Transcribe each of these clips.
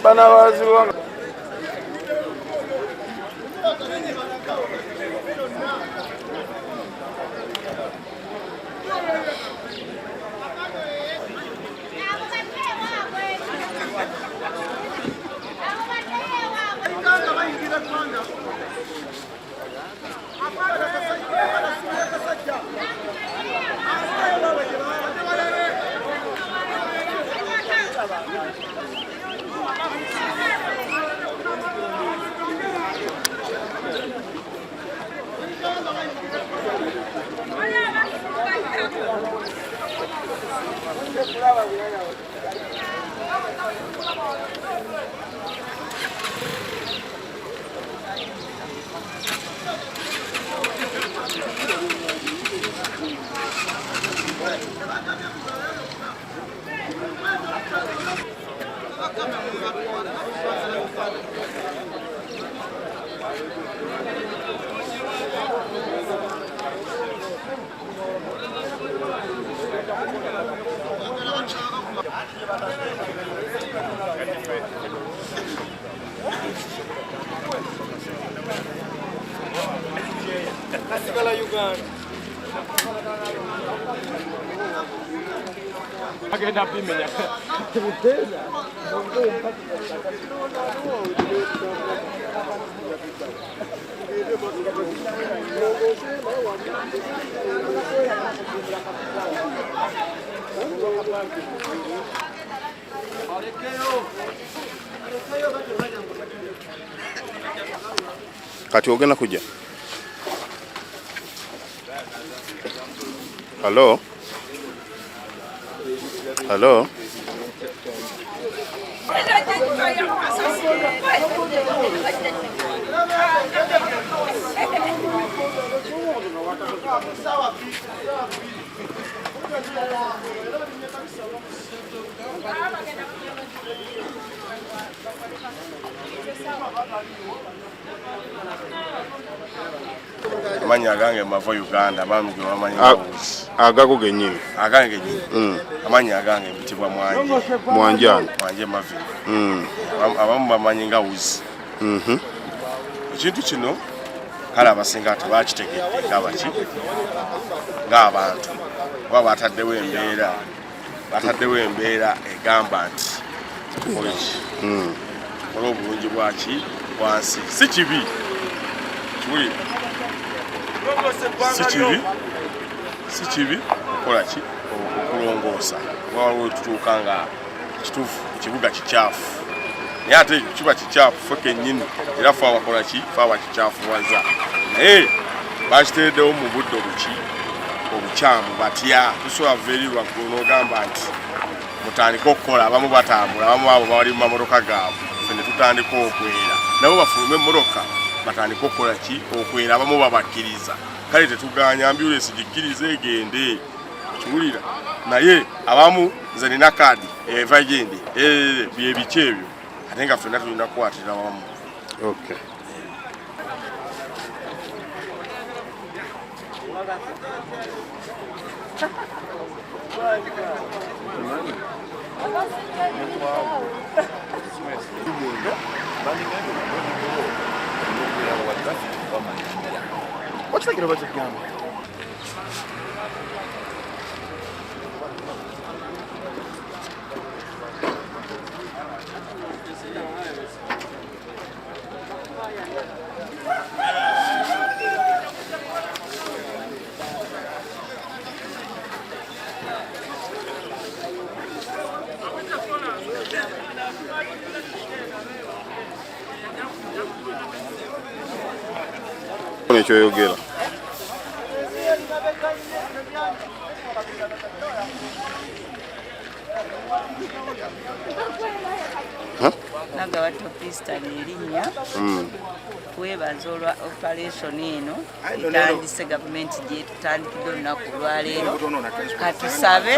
Bana waziri wangu agenda pimenya kati ogenda kujja. Hello? Hello? Amanya agange mava Uganda bambi bamanyi agago genyini agange nyini amanya agange bitibwa mwanjani mwanje mavi abamu bamanyi nga wuzi ekintu kino kale abasinga tebakitegedde ngabaki ng'abantu kuba bataddewo embeera egamba nti olw'obulungi bwaki bwansi si kibi kiwulira si kibi okukola ki okulongoosa waliwo tutuuka nga ekituufu ekibuga kikyafu naye ate kiba kikyafu ffe kennyini era fe abakola ki fe abakikyafuwaza naye bakiteereddewo mu budde obukyamu batya tusobola veri lwaggulu n'ogamba nti mutandika okukola abamu batambula abamu abo bali mu mamotoka gaabwe ffe ne tutandika okwera nabo bafulume emmotoka batandika okukola ki okwera abamu babakkiriza kale tetuganya ambyulensi gikkiriza egende kiwulira naye abamu nze nina kaadi eva egende byebiki ebyo ate nga ffenna tulina kukwatira wamu. Okay. What's thinking about the gun? Ekyoyogera Nagawato Kristani erinnya kwebaza olwa operation eno etandise gavumenti gyetutandikidde olunaku olwaleero katusabe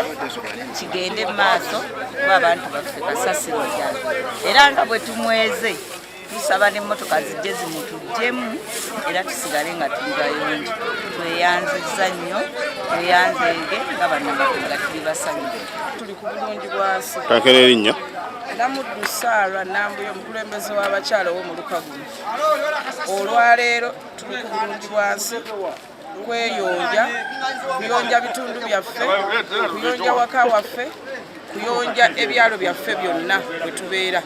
kigende mu maaso kuba abantu baffe kasasiro ddala era nga bwe tumweze tusaba n'emmotoka zijje zimutuggyemu era tusigale nga tuli bayonjo tweyanziza nnyo tweyanzeege nga bannamatunga tuli basanyufu tuli ku bulungi bwansi kankera erinnya Namuddu Sarah Nambuya omukulembeze w'abakyala w'omuluka guno olwaleero tuli ku bulungi bwansi kuyonja bitundu byaffe kuyonja waka waffe kuyonja ebyalo byaffe byonna bwe tubeera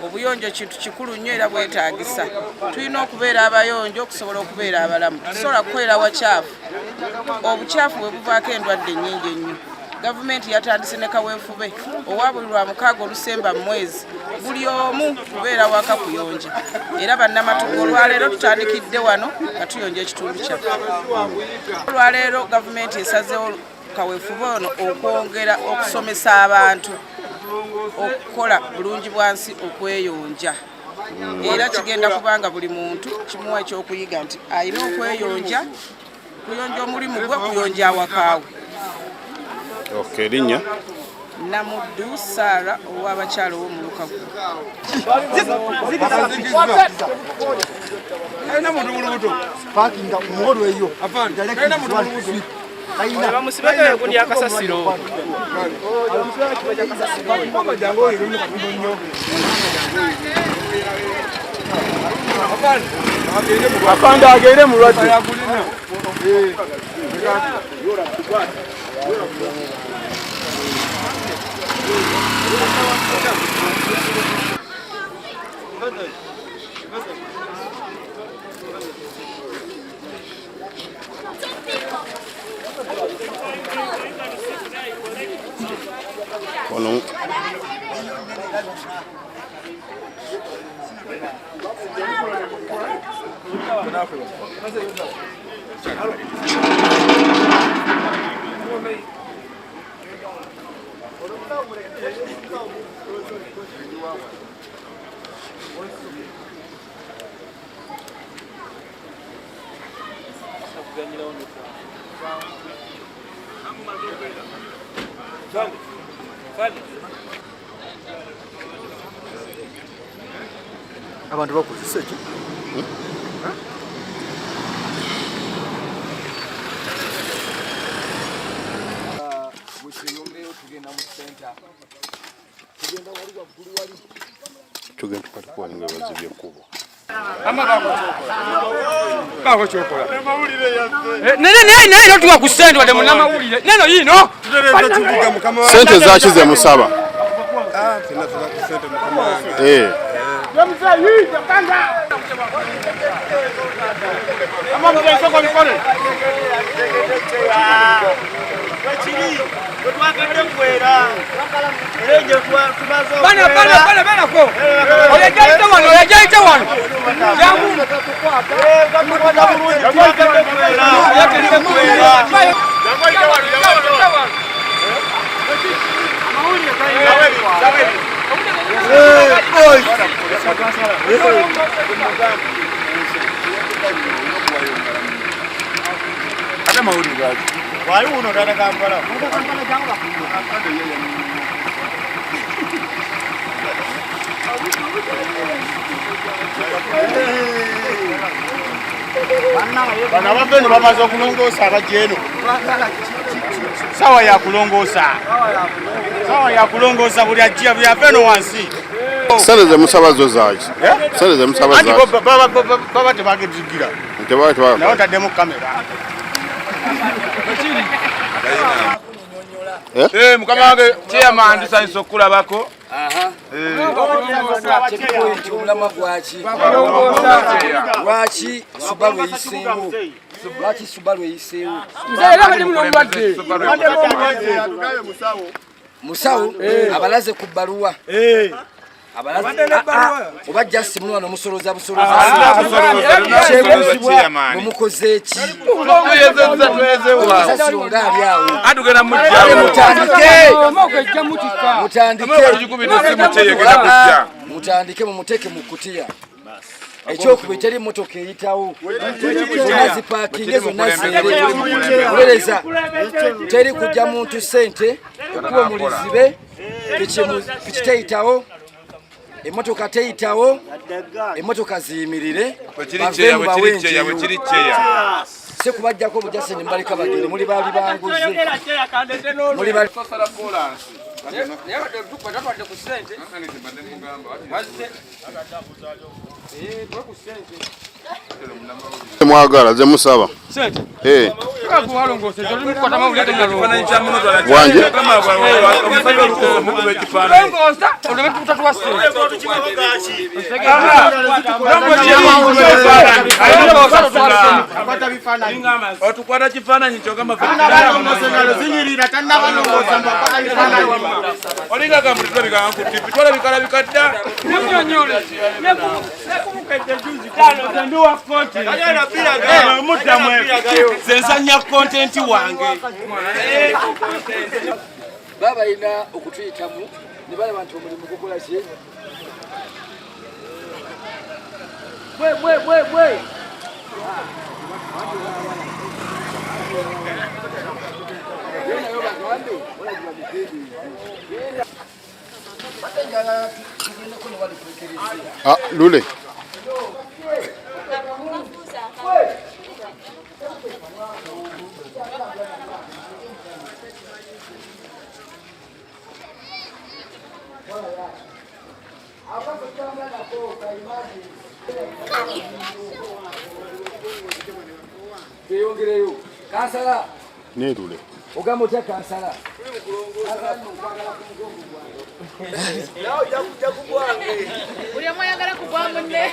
obuyonjo kintu kikulu nnyo era bwetaagisa tulina okubeera abayonjo okusobola okubeera abalamu tusobola kukolera wakyafu obukyafu bwe buvaako endwadde ennyingi ennyo gavumenti yatandise ne kaweefube owa buli lwa mukaaga olusemba mu mwezi buli omu kubeera waka kuyonja era bannamatuga olwaleero tutandikidde wano nga tuyonja ekitundu kyaffe olwaleero gavumenti esazeewo kaweefube ono okwongera okusomesa abantu okukola bulungi bwansi okweyonja era kigenda kubanga buli muntu kimuwa ekyokuyiga nti alina okweyonja kuyonja omulimu gwe kuyonja awakaawe. Okay, erinnya Namuddu Sarah ow'abakyala w'omuluka guno. Kaina muntu mulubuto parking muhodo eyo kaina muntu mulubuto kaina bamusibeka gundi akasasiro jango iri mu kabinyo afanda agere mu lwati ono abantu bakozesa ki tugenda tukwatikuwalinga bazibye ekkubo kako kyokola nene notuwa ku sente wadde munamawulire neno yino sente zaki ze musaba Ama mzee soko nikone. Why you know that I can't follow? Bana wapendo bamaze okulongoosa abajeno. Sawa ya kulongoosa. Sawa ya kulongoosa buli ajja buli apeno wansi. Sale ze musaba zo zaaki. Sale ze musaba zaaki. Ati baba tebagezigira. Tebaba. Nawo taddemu kamera. Mukama wange chairman tusanyiza okulabako. Lwaki Subaru eyiseewo? Lwaki Subaru eyiseewo? Musawo abalaze ku bbaluwa. Oba just mwana omusoloza busoloza mumukoze eki mutandike mumuteeke mu kutiya ekyokuba eteri emmotoka eyitawo zipaakinge zonna zeereza teri kujja muntu ssente ekuba omulizibe piki teyitawo emotoka teyitawo emotoka ziyimirire se kubajjako obujase ne mbaleka bagende muli baali banguze muli baali mwagala ze musaba wanje otukwata kifaananyi kyokama olinga kamulitulabika nkutipi twalabika dda Sensanya content wange. baba ina okutuyitamu ne balaba nti omulimu gukola ki bwe Lule. Yongereyo kansala Ne Lule. ogamba otya kansala Buli omu ayagala kugwa munne.